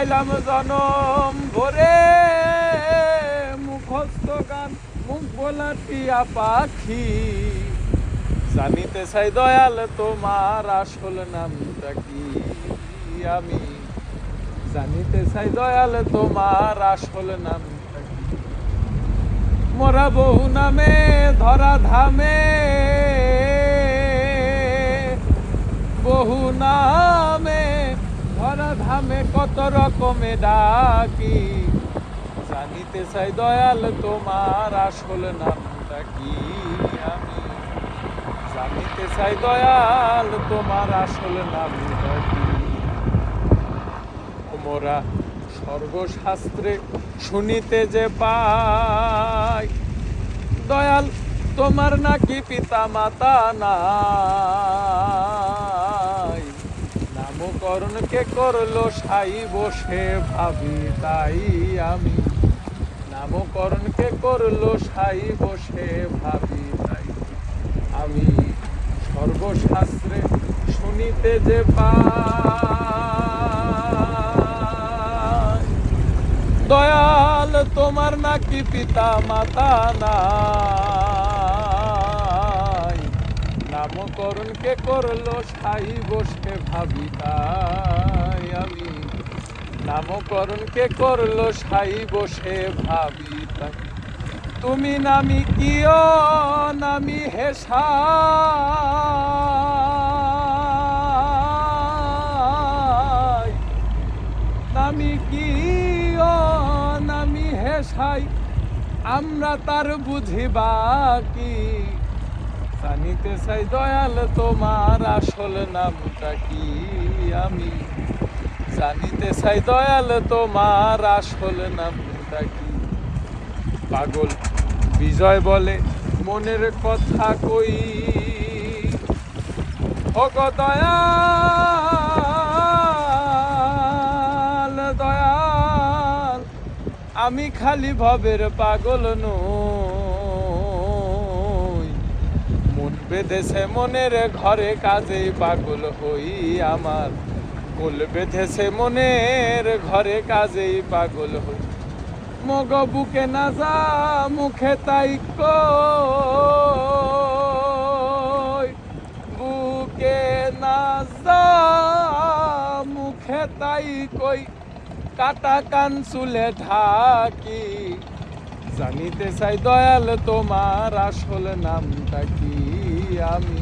চাইলাম জনম ভরে মুখস্থ গান মুখ বলা টিয়া পাখি জানিতে চাই দয়াল তোমার আসল নামটা কি আমি জানিতে চাই দয়াল তোমার আসল নামটা কি মোরা বহু নামে ধরা ধামে বহু নামে ধরা ধামে কত রকমে ডাকি জানিতে চাই দয়াল তোমার আসল নামটা কি আমি জানিতে চাই দয়াল তোমার আসল নামটা কি মোরা স্বর্গশাস্ত্রে শুনিতে যে পাই দয়াল তোমার নাকি পিতা মাতা নাই নামকরণ কে করলো সাই বসে ভাবি তাই আমি নামকরণ কে করলো সাই বসে ভাবি তাই আমি সর্বশাস্ত্রে শুনিতে যে পাই দয়াল তোমার নাকি পিতা মাতা নাই নামকরণ কে করলো সাই বসে ভাবি তাই আমি নামকরণ কে করলো সাই বসে ভাবি তাই তুমি নামি কিয় নামি হেসাই নামি কিয় নামি হেসাই আমরা তার বুঝিবা কি জানিতে চাই দয়াল তোমার আসল নামটা কি আমি জানিতে চাই দয়াল তোমার আসল নামটা কি পাগল বিজয় বলে মনের কথা কই ওগ দয়াল দয়াল আমি খালি ভবের পাগল নই মন বেঁধেছে মনের ঘরে কাজেই পাগল হই আমার মন বেঁধেছে মনের ঘরে কাজেই পাগল হই মগ বুকে না যা মুখে তাই কই বুকে না যা মুখে তাই কই কাটা কান চুলে ঢাকি জানিতে চাই দয়াল তোমার আসল নামটা কি আমি